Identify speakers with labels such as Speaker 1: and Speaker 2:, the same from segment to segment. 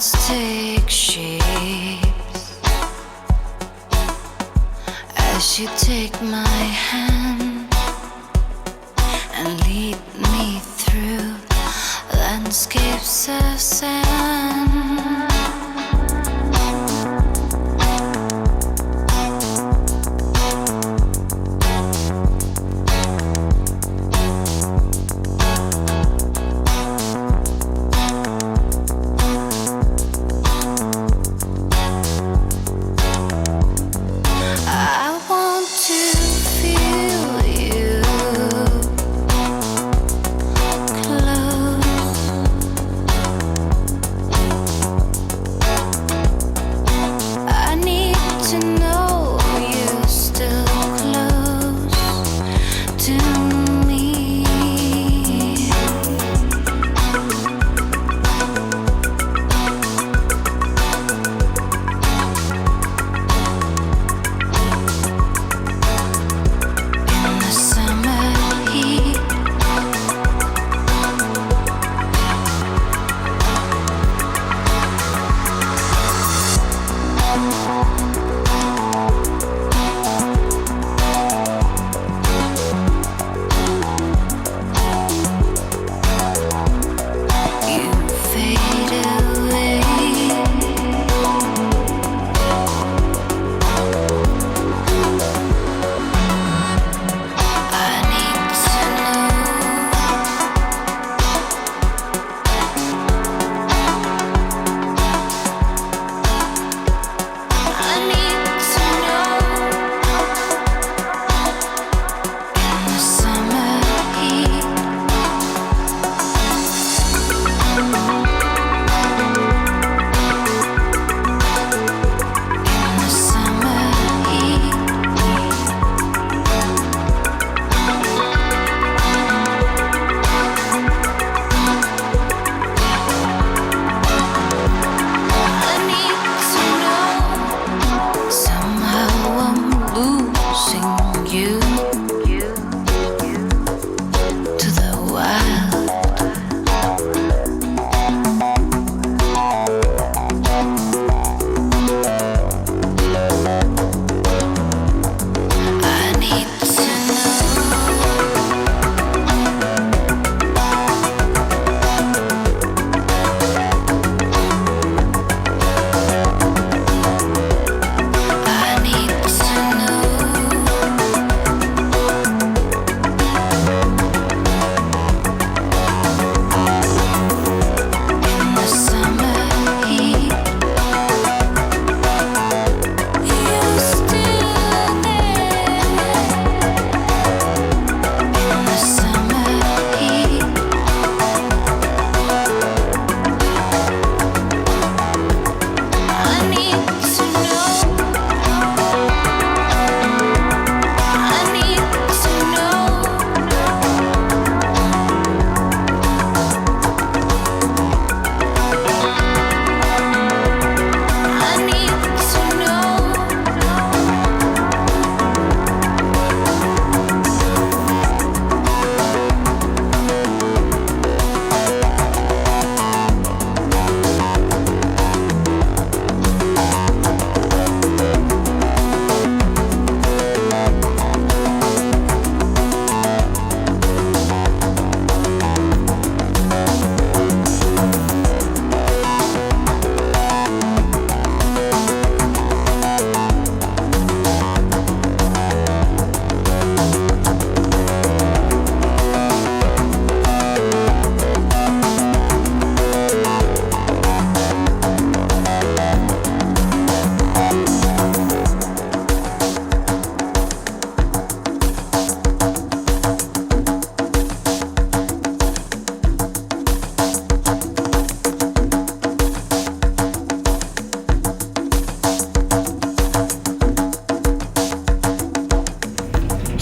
Speaker 1: thoughts take shapes as you take my hand and lead me through landscapes of sand.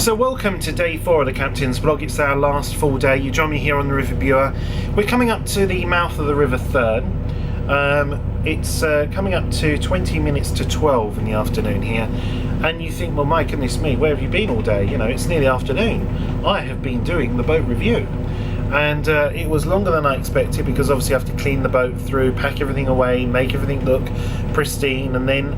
Speaker 2: So welcome to day 4 of the Captain's Vlog. It's our last full day. You join me here on the River Bure. We're coming up to the mouth of the River Thurn. It's coming up to 20 minutes to 12 in the afternoon here. And you think, well, my goodness me, where have you been all day? You know, it's nearly afternoon. I have been doing the boat review. and it was longer than I expected, because obviously I have to clean the boat through, pack everything away, make everything look pristine, and then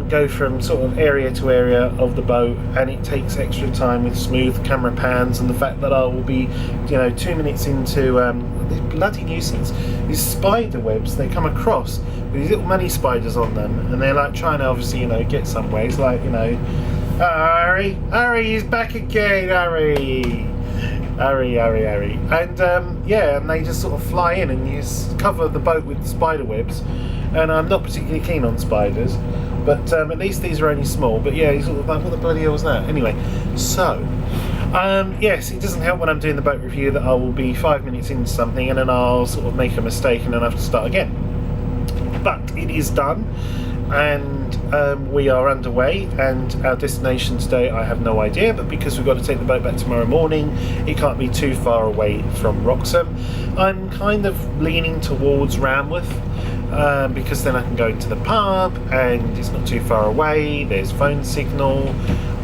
Speaker 2: go from sort of area to area of the boat, and it takes extra time with smooth camera pans, and the fact that I will be, 2 minutes into this bloody nuisance. These spider webs, they come across with these little money spiders on them, and they're like trying to obviously get somewhere. It's like, Harry, he's back again, Harry. And and they just sort of fly in, and you cover the boat with spider webs, and I'm not particularly keen on spiders, but at least these are only small. But yeah, he's sort of like, what the bloody hell was that? Anyway, so yes, it doesn't help when I'm doing the boat review that I will be 5 minutes into something and then I'll sort of make a mistake and then I have to start again. But it is done, and we are underway, and our destination today I have no idea, but because we've got to take the boat back tomorrow morning, it can't be too far away from Wroxham. I'm kind of leaning towards Ranworth, because then I can go into the pub and it's not too far away, there's phone signal,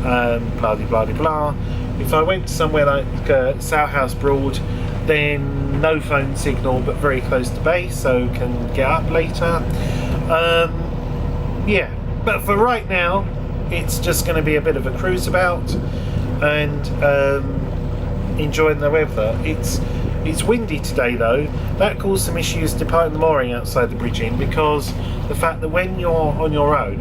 Speaker 2: blah de blah de blah. If I went somewhere like Malthouse Broad, then no phone signal but very close to base, so can get up later. Yeah, but for right now it's just going to be a bit of a cruise about and enjoying the weather. It's windy today though. That caused some issues departing the mooring outside the bridge inn, because the fact that when you're on your own,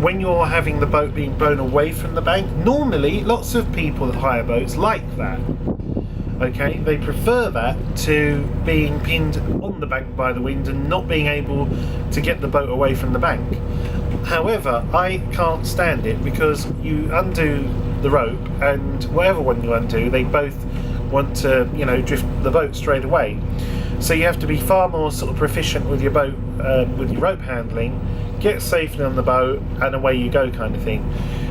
Speaker 2: when you're having the boat being blown away from the bank, normally lots of people that hire boats like that. Okay, they prefer that to being pinned on the bank by the wind and not being able to get the boat away from the bank. However, I can't stand it, because you undo the rope, and whatever one you undo, they both want to, drift the boat straight away. So you have to be far more sort of proficient with your boat, with your rope handling, get safely on the boat, and away you go, kind of thing.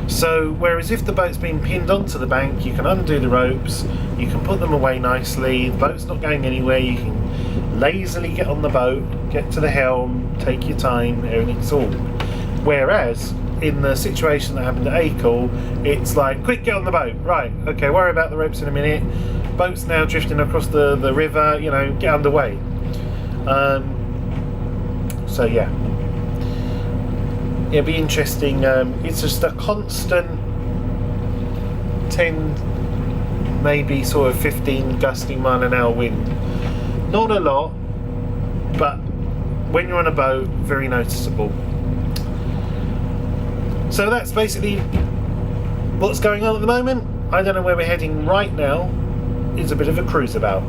Speaker 2: So whereas if the boat's been pinned onto the bank, you can undo the ropes, you can put them away nicely, the boat's not going anywhere, you can lazily get on the boat, get to the helm, take your time, everything's all. Whereas in the situation that happened at Acle, it's like, quick, get on the boat, right, okay, worry about the ropes in a minute, boat's now drifting across the river, get underway. So yeah, it'll be interesting. It's just a constant 10, maybe sort of 15 gusting mile-an-hour wind. Not a lot, but when you're on a boat, very noticeable. So that's basically what's going on at the moment. I don't know where we're heading right now. It's a bit of a cruise about.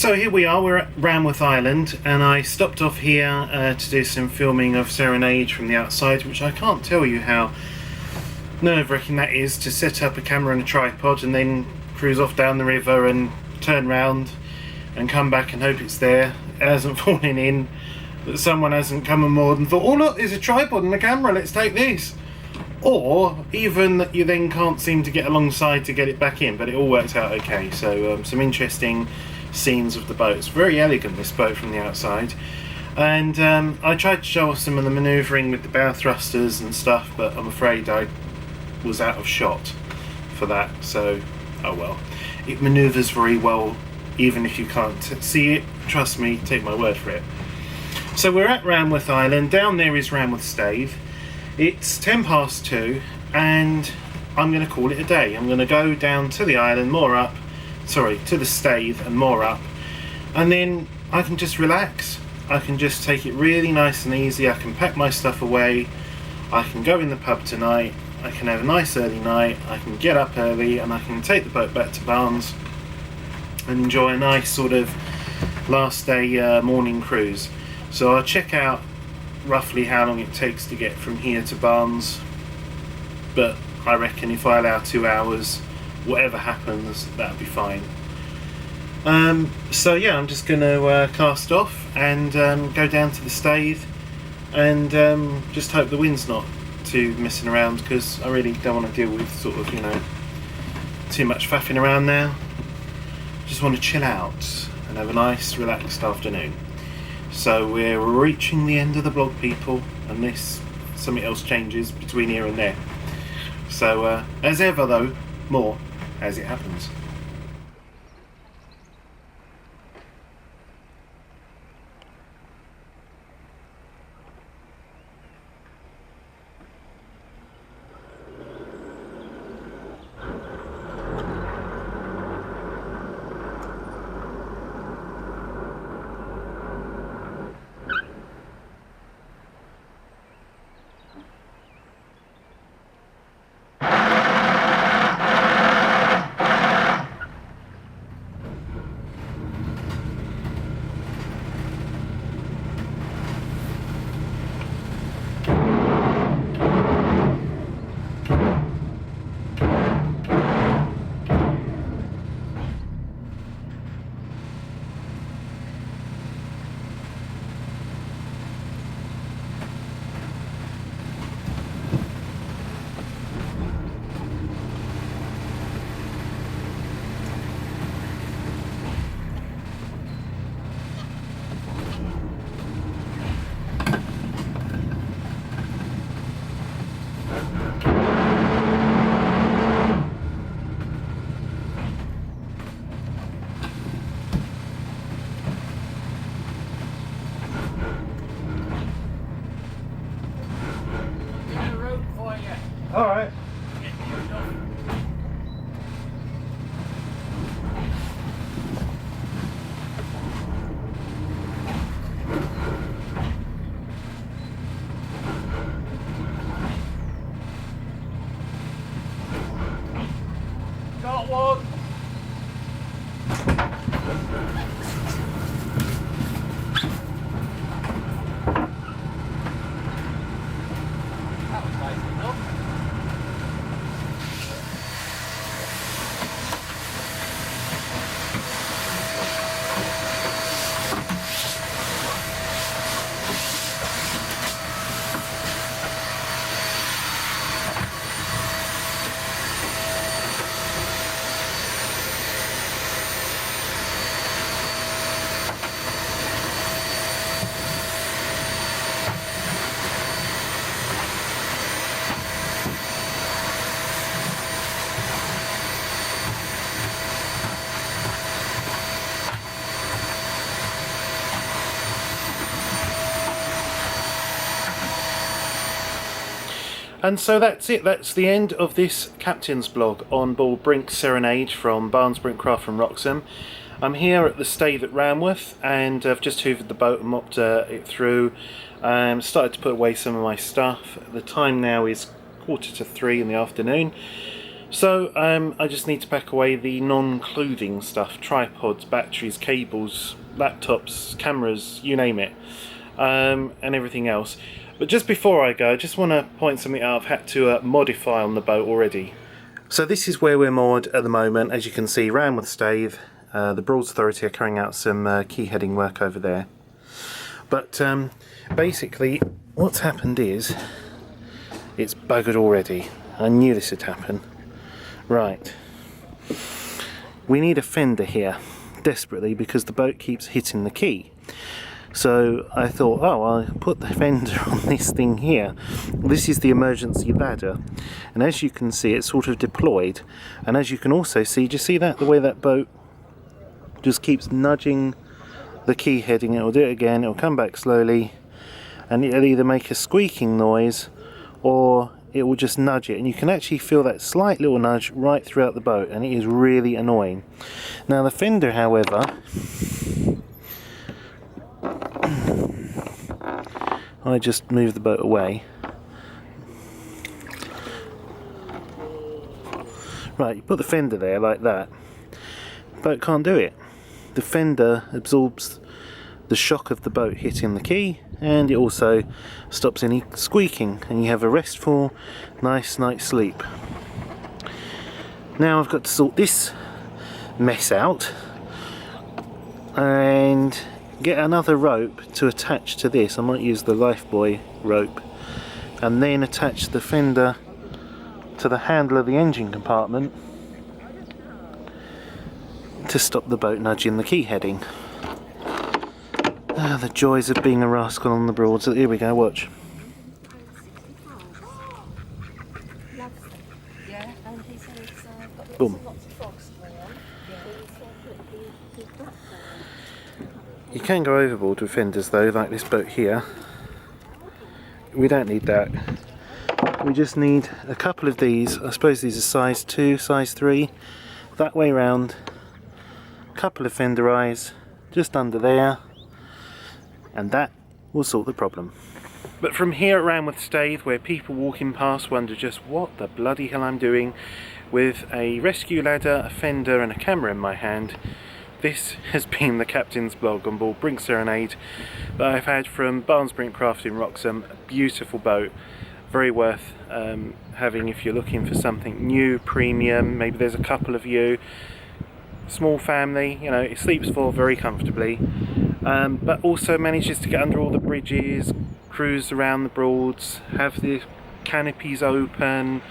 Speaker 2: So here we are, we're at Ranworth Island, and I stopped off here to do some filming of Serenade from the outside, which I can't tell you how nerve-wracking that is, to set up a camera and a tripod and then cruise off down the river and turn round and come back and hope it's there. It hasn't fallen in, that someone hasn't come on board and thought, oh look, there's a tripod and a camera, let's take this. Or even that you then can't seem to get alongside to get it back in, but it all works out okay. So some interesting scenes of the boat. It's very elegant, this boat, from the outside. And I tried to show off some of the manoeuvring with the bow thrusters and stuff, but I'm afraid I was out of shot for that, so oh well. It manoeuvres very well even if you can't see it, trust me, take my word for it. So we're at Ranworth Island, down there is Ranworth Staithe. It's 2:10 and I'm going to call it a day. I'm going to go down to the island, to the Staithe and moor up, and then I can just relax. I can just take it really nice and easy. I can pack my stuff away, I can go in the pub tonight, I can have a nice early night, I can get up early and I can take the boat back to Barnes and enjoy a nice sort of last day morning cruise. So I'll check out roughly how long it takes to get from here to Barnes, but I reckon if I allow 2 hours, whatever happens, that'll be fine. So yeah, I'm just going to cast off and go down to the Staithe and just hope the wind's not too messing around, because I really don't want to deal with sort of, you know, too much faffing around now. Just want to chill out and have a nice relaxed afternoon. So we're reaching the end of the vlog, people, unless something else changes between here and there. So as ever though, more as it happens. Alright. Got one. That was nice enough. And so that's it, that's the end of this captain's blog on board Brinks Serenade from Barnes Brinkcraft and Wroxham. I'm here at the Staithe at Ranworth and I've just hoovered the boat and mopped it through. Started to put away some of my stuff. The time now is 2:45 in the afternoon. So I just need to pack away the non-clothing stuff, tripods, batteries, cables, laptops, cameras, you name it, and everything else. But just before I go, I just want to point something out I've had to modify on the boat already. So this is where we're moored at the moment. As you can see, Ranworth Staithe, the Broads Authority are carrying out some key heading work over there. But basically what's happened is it's buggered already. I knew this would happen. Right, we need a fender here desperately because the boat keeps hitting the quay. So I thought, oh, I'll put the fender on this thing here. This is the emergency ladder, and as you can see, it's sort of deployed. And as you can also see, do you see that, the way that boat just keeps nudging the quay heading? It'll do it again, it'll come back slowly, and it'll either make a squeaking noise or it will just nudge it, and you can actually feel that slight little nudge right throughout the boat, and it is really annoying. Now the fender, however, I just move the boat away. Right, you put the fender there like that, the boat can't do it. The fender absorbs the shock of the boat hitting the quay, and it also stops any squeaking, and you have a restful, nice night's sleep. Now I've got to sort this mess out and get another rope to attach to this. I might use the lifebuoy rope, and then attach the fender to the handle of the engine compartment to stop the boat nudging the quay heading. Ah, the joys of being a rascal on the Broads. Here we go, watch. Boom. You can go overboard with fenders though, like this boat here. We don't need that. We just need a couple of these. I suppose these are size 2, size 3. That way round. Couple of fender eyes just under there, and that will sort the problem. But from here at Ranworth Staithe, where people walking past wonder just what the bloody hell I'm doing with a rescue ladder, a fender and a camera in my hand, this has been the captain's blog on board Brinks Serenade that I've had from Barnesbrink Craft in Wroxham. A beautiful boat, very worth having if you're looking for something new, premium. Maybe there's a couple of you, small family, you know, it sleeps 4 very comfortably, but also manages to get under all the bridges, cruise around the Broads, have the canopies open.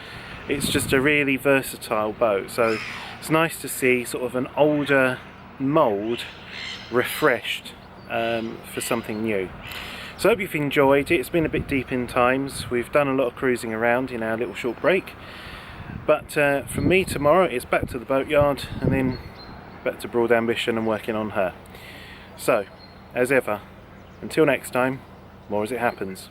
Speaker 2: It's just a really versatile boat, so it's nice to see sort of an older mould refreshed for something new. So I hope you've enjoyed it. It's been a bit deep in times. We've done a lot of cruising around in our little short break, but for me tomorrow it's back to the boatyard and then back to Broad Ambition and working on her. So, as ever, until next time, more as it happens.